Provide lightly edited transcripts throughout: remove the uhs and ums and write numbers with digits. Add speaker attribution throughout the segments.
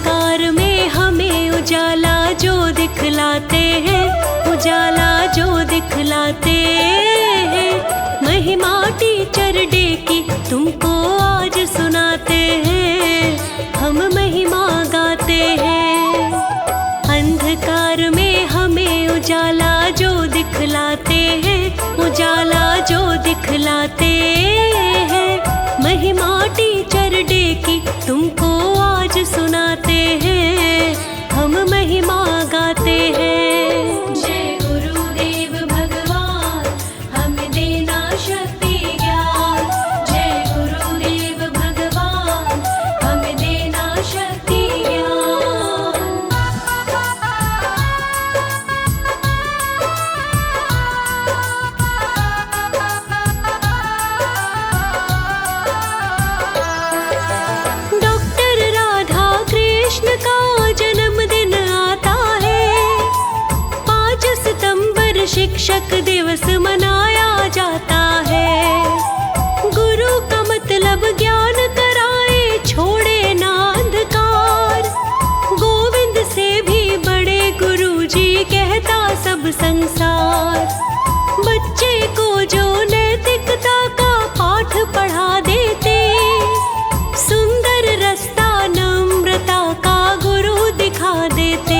Speaker 1: अंधकार में हमें उजाला जो दिखलाते हैं, उजाला जो दिखलाते हैं। महिमा टीचर डे की तुमको आज सुनाते हैं, हम महिमा गाते हैं। अंधकार में हमें उजाला जो दिखलाते हैं, उजाला जो दिखलाते हैं। महिमा टीचर डे की तुमको आज सुनाते हैं, हम महिमा गाते हैं।
Speaker 2: जय गुरुदेव भगवान हमें देना शक्ति ज्ञान, जय गुरुदेव भगवान हमें देना शक्ति ज्ञान।
Speaker 1: डॉक्टर राधा कृष्ण का जन्मदिन आता है, 5 सितंबर शिक्षक दिवस मनाया जाता है। गुरु का मतलब ज्ञान कराए, छोड़े ना अंधकार। गोविंद से भी बड़े गुरुजी कहता सब संसार। बच्चे को जो नैतिकता का पाठ पढ़ा देते, सुंदर रास्ता नम्रता का गुरु दिखा देते।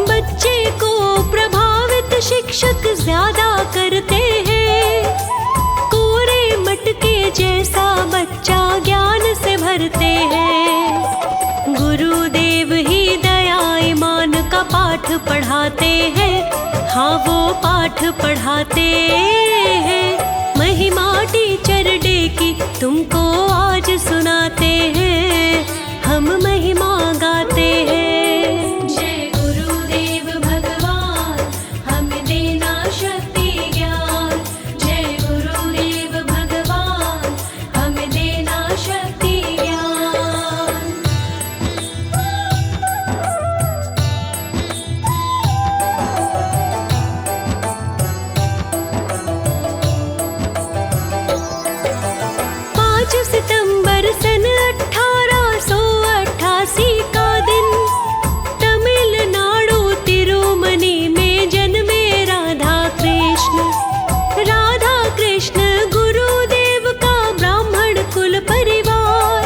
Speaker 1: बच्चे को प्रभावित शिक्षक ज्यादा करते हैं, कोरे मटके जैसा बच्चा ज्ञान से भरते हैं। गुरुदेव ही दया ईमान का पाठ पढ़ाते हैं, हाँ वो पाठ पढ़ाते हैं। महिमा टीचर डे की तुमको आज सुनाते हैं, हम महिमा गाते हैं।
Speaker 2: जय गुरुदेव भगवान हमें देना शक्ति ज्ञान, जय गुरुदेव भगवान हमें देना शक्ति ज्ञान।
Speaker 1: सितंबर सन 1888 का दिन, तमिलनाडु तिरुमनी में जन्मे राधा कृष्ण। राधा कृष्ण गुरुदेव का ब्राह्मण कुल परिवार।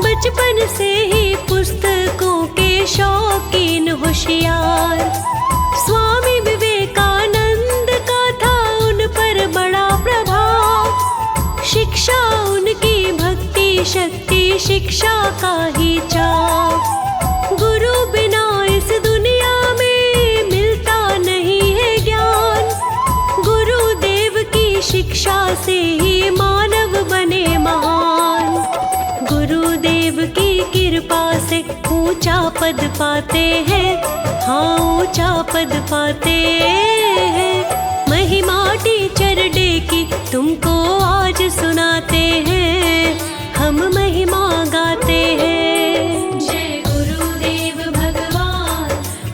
Speaker 1: बचपन से ही पुस्तकों के शौकीन होशियार। स्वामी विवेकानंद का था उन पर बड़ा प्रभाव। शिक्षा उनकी भक्ति शक्ति शिक्षा का ही चाव। गुरु बिना इस दुनिया में मिलता नहीं है ज्ञान। गुरुदेव की शिक्षा से ही मानव बने महान। गुरुदेव की कृपा से ऊंचा पद पाते हैं, हाँ ऊंचा पद पाते हैं। महिमा टीचर डे की तुमको आज सुनाते हैं, हम महिमा गाते हैं।
Speaker 2: जय गुरुदेव भगवान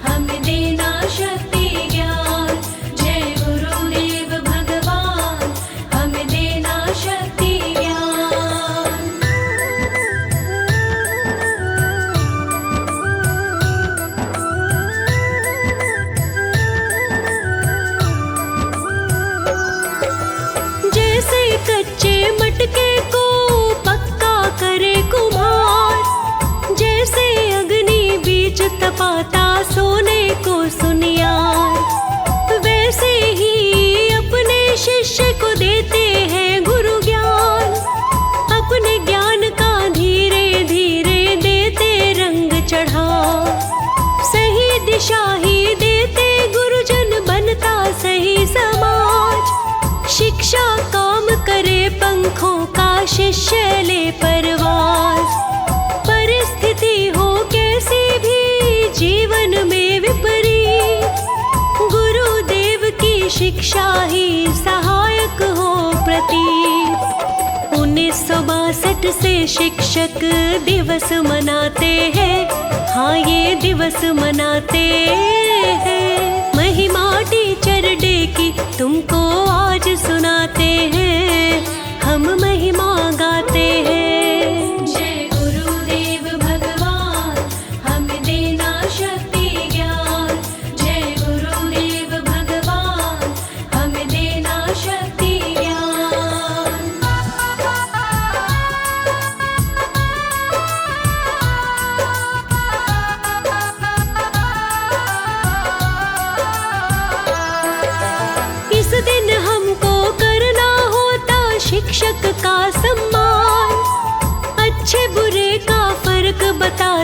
Speaker 2: हमें देना शक्ति ज्ञान, जय गुरुदेव भगवान हमें देना शक्ति ज्ञान।
Speaker 1: जैसे कच्चे मटके को पक्का करे कुम्हार, जैसे अग्नि बीच तपाता सोने को सुनियार, वैसे ही अपने शिष्य को देते हैं गुरु ज्ञान। अपने ज्ञान का धीरे धीरे देते रंग चढ़ा, सही दिशा ही देते गुरुजन बनता सही समाज। शिक्षा काम करे पंखों का, शिष्य ले परवास। परिस्थिति हो कैसी भी जीवन में विपरीत, गुरुदेव की शिक्षा ही सहायक हो प्रतीत। 1962 से शिक्षक दिवस मनाते हैं, हाँ ये दिवस मनाते हैं। महिमा टीचर डे की तुमको आज सुनाते हैं, हम महिमा गाते हैं।
Speaker 2: जय गुरुदेव भगवान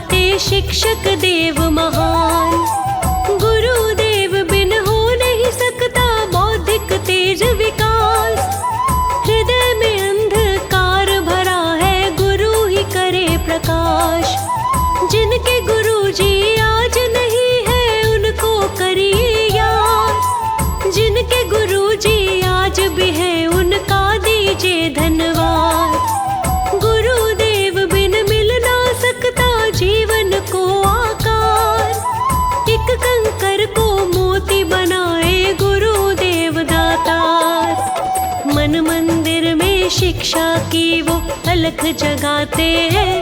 Speaker 1: सिखाते शिक्षक देव महान। गुरुदेव बिन हो नहीं सकता बौद्धिक तेज विकास। हृदय में अंधकार भरा है, गुरु ही करे प्रकाश। जिनके गुरुजी आज नहीं है उनको करिए याद। जिनके गुरुजी आज भी है उनका दीजिए धन्यवाद। गुरुदेव बिन मिल ना सकता जीवन को आकार। एक कंकर को मोती बनाए गुरुदेव दातार। मन मंदिर में शिक्षा की वो अलख जगाते हैं,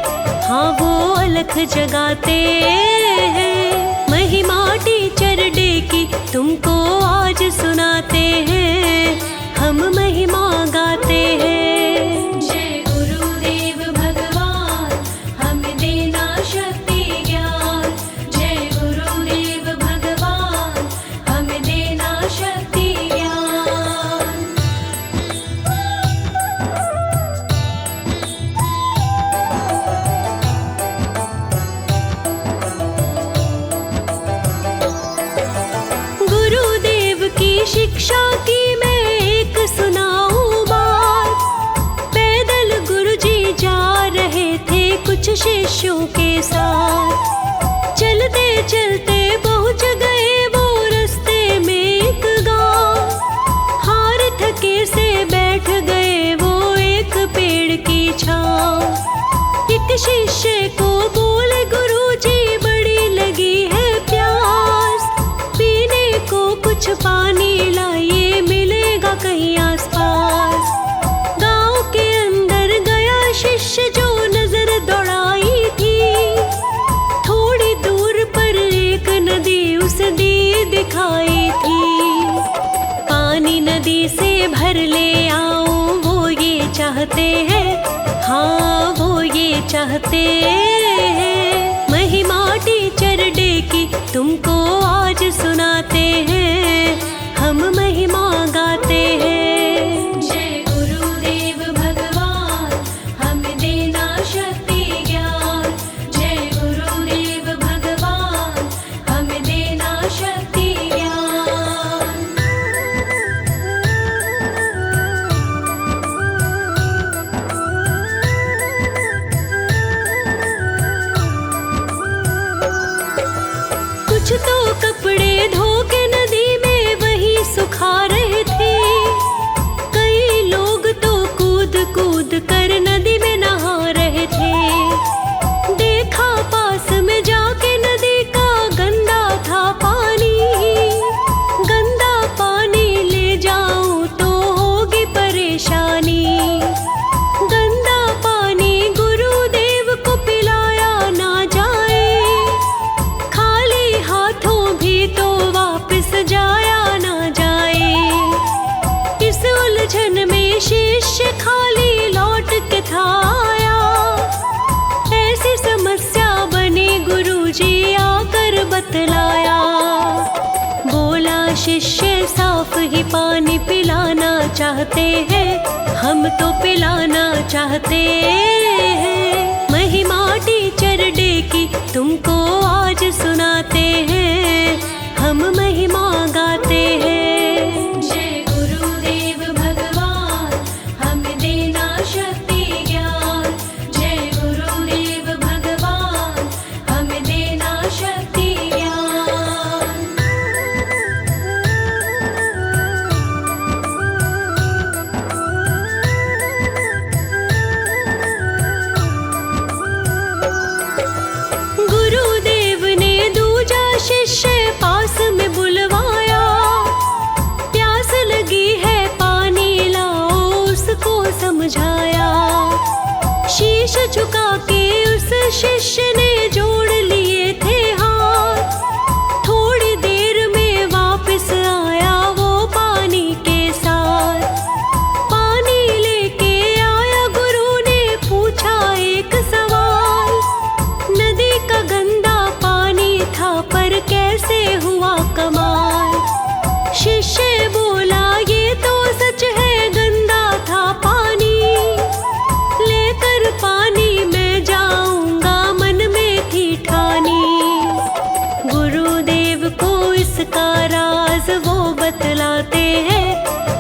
Speaker 1: हाँ वो अलख जगाते हैं। महिमा टीचर डे की तुमको आज सुनाते हैं, हम महिमा गाते हैं।
Speaker 2: जय गुरुदेव भगवान हमें देना शक्ति ज्ञान। जय गुरुदेव भगवान हमें देना शक्ति ज्ञान।
Speaker 1: गुरुदेव की शिक्षा की मैं एक सुनाऊं बात। पैदल गुरुजी जा रहे थे कुछ शिष्यों के साथ। चलते चलते पहुंच गए वो रास्ते में एक गांव। हार थके से बैठ गए वो एक पेड़ की छांव। एक शिष्य को बोले गुरुजी बड़ी लगी है प्यास। पीने को कुछ पानी लाइए, मिलेगा कहीं आसपास। गांव के अंदर गया शिष्य जो नजर दौड़ाई थी। थोड़ी दूर पर एक नदी उस दी दिखाई थी। पानी नदी से भर ले आऊं वो ये चाहते हैं, हाँ वो ये चाहते हैं। महिमा टीचर डे की तुमको आज सुनाते हैं, हम महिमा गाते हैं।
Speaker 2: जय गुरुदेव भगवान हमें देना शक्ति ज्ञान। जय गुरुदेव भगवान हमें देना शक्ति ज्ञान।
Speaker 1: कुछ तो कपड़े धो के नदी में वही सुखा रहे थे। कई लोग तो कूद कूद कर नदी में नहा रहे थे। देखा पास में जाके नदी का गंदा था पानी। गंदा पानी ले जाऊं तो होगी परेशानी। गंदा पानी गुरुदेव को पिलाया ना जाए। खाली हाथों भी तो वापस जाया ना जाए। इस उलझन में शिष्य खाली लौट के था आया। ऐसी समस्या बनी गुरुजी आकर बतलाया। बोला शिष्य साफ ही पानी पिलाना चाहते हैं, हम तो पिलाना चाहते हैं। महिमा टीचर डे की तुमको आज सुनाते हैं, हम महिमा गाते हैं।
Speaker 2: जय गुरुदेव भगवान हमें देना शक्ति ज्ञान। जय गुरुदेव भगवान हमें देना शक्ति ज्ञान। गुरुदेव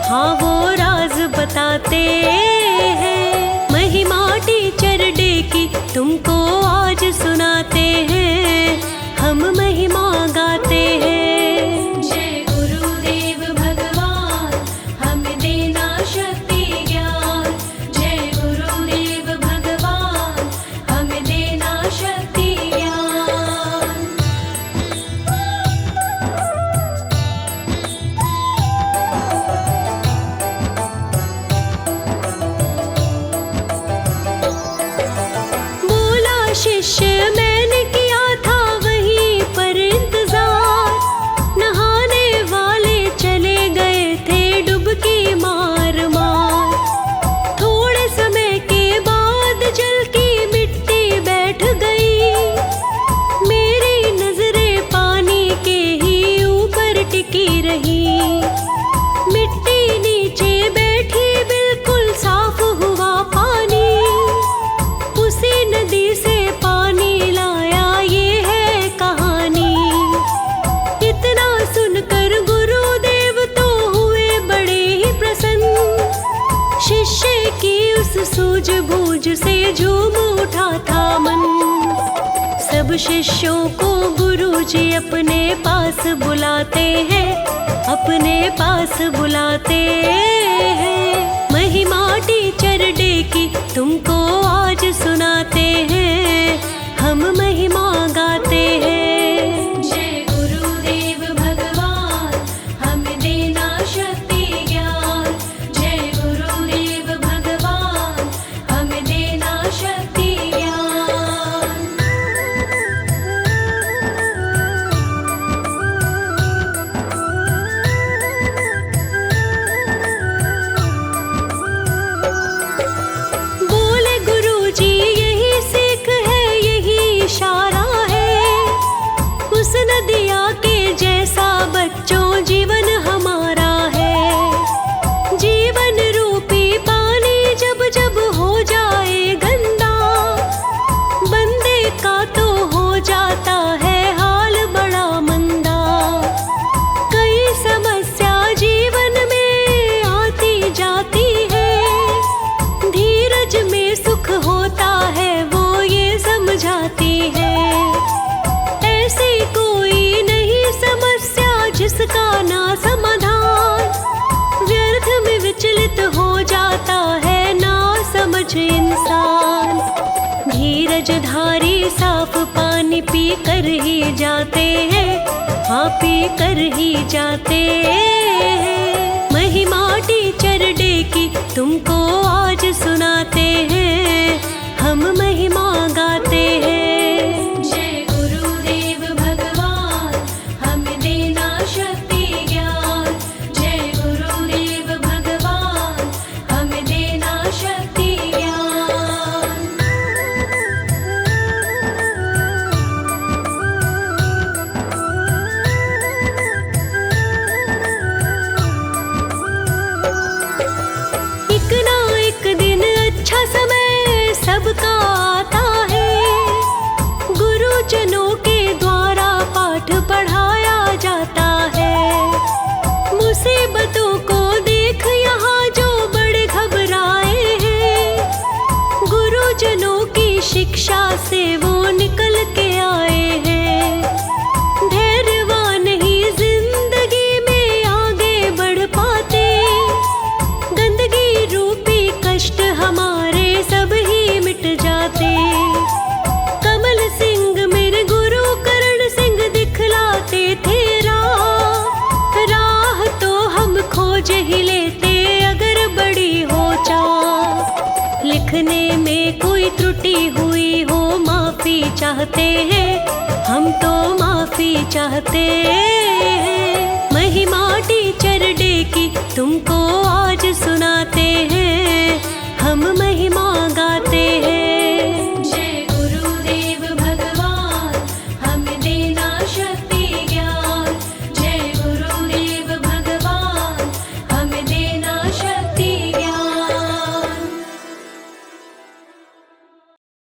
Speaker 1: हाँ वो राज बताते हैं। महिमा टीचर डे की तुमको आज सुनाते हैं, हम महिमा गाते हैं।
Speaker 2: जय गुरुदेव भगवान हमें देना शक्ति ज्ञान। जय गुरुदेव भगवान हमें देना शक्ति ज्ञान।
Speaker 1: बोला शिष्य मैंने किया था वहीं पर इंतजार, नहाने वाले चले गए थे डुबकी मार मार। थोड़े समय के बाद जल की मिट्टी बैठ गई, मेरी नजरें पानी के ही ऊपर टिकी रही। मिट्टी नीचे बैठी बिल्कुल साफ हुआ पानी, उसी नदी से पानी लाया ये है कहानी। इतना सुनकर गुरुदेव तो हुए बड़े ही प्रसन्न, शिष्य की उस सूझबूझ से झूम उठा था मन। सब शिष्यों को गुरुजी अपने पास बुलाते हैं, अपने पास बुलाते हैं। महिमा टीचर डे की तुमको आज सुनाते हैं, हम महिमा गाते हैं।
Speaker 2: जय गुरुदेव भगवान हमें देना शक्ति ज्ञान। जय गुरुदेव भगवान हमें देना शक्ति ज्ञान।
Speaker 1: बोले गुरुजी यही सीख है, यही इशारा है, उस नदिया के जैसा बच्चों जीवन हमारा है। जीवन रूपी पानी जब जब हो जाए गंदा, बंदे का तो हो जाता है हाल बड़ा मंदा। कई समस्या जीवन में आती जाती है, धीरज में सुख होता है वो ये समझाती है। ऐसी कोई नहीं समस्या जिसका ना समाधान, व्यर्थ में विचलित हो जाता है ना समझ इंसान। धीरज धारी साफ पानी पी कर ही जाते हैं, हाँ पी कर ही जाते हैं। महिमा टीचर डे की तुमको आज सुनाते हैं, हम महिमा गाते हैं।
Speaker 2: जय गुरुदेव भगवान हमें देना शक्ति ज्ञान। जय गुरुदेव भगवान हमें देना शक्ति ज्ञान। एक ना एक दिन अच्छा समय सबका आता है, गुरुजनों के द्वारा पाठ पढ़ाया जाता है। मुसीबतों को देख यहाँ जो बड़े घबराए हैं, गुरुजनों की शिक्षा से वो निकल के आए हैं। धैर्यवान ही जिंदगी में आगे बढ़ पाते, गंदगी रूपी कष्ट हमारे सब ही मिट जाते। कमल सिंह मेरे गुरु करण सिंह दिखलाते थे राह तो हम खोज ही लेते अगर बड़ी हो चाह। लिखने में कोई त्रुटि हुई हो माफी चाहते हैं, हम तो माफी चाहते हैं। महिमा टीचर डे की तुमको